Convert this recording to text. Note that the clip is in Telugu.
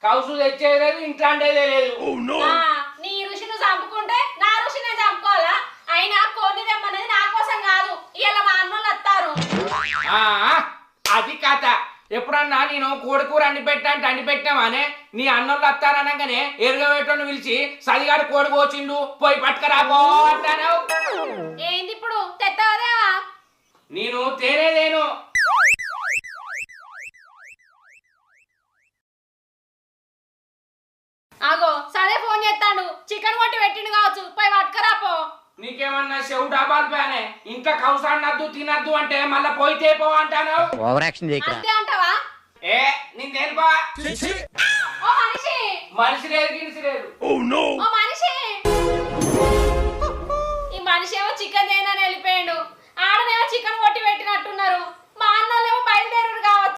కౌసు తెచ్చేది లేదు, ఇంట్లో అండేదే లేదు. నీ ఋషిని చంపుకుంటే నా ఋషినే చంపుకోవాలా? అయినా కోడిని తెమ్మన్నది నా కోసం కాదు, ఇలా మా అన్నోళ్ళు వస్తారు. అది కథ. ఎప్పుడన్నా నేను కోడికూర అండి పెట్టంటే అండి పెట్టామానే నీ అన్నోళ్ళు వస్తారనగానే ఎరుగబెట్టని పిలిచి సదిగాడు కోడి కోచిండు పోయి పట్టుకరాబో అంటాను. ఏంది ఇప్పుడు తెత్తవదేవా? నేను తేనేదేను. ఆగో సరే ఫోన్ చేస్తాడు, చికెన్ కొట్టి పెట్టిండు కావచ్చు, పోయి పట్టుకరాపో. నీకేమన్నా చెవు డాబాలు పోయానే? ఇంకా కౌసాన్నద్దు తినద్దు అంటే మళ్ళా పోయితే పో అంటాను. అంతే అంటావా? నేను దేనిపా ఓ మనిషి, మనిషి లేదు గినిసి లేదు. ఓ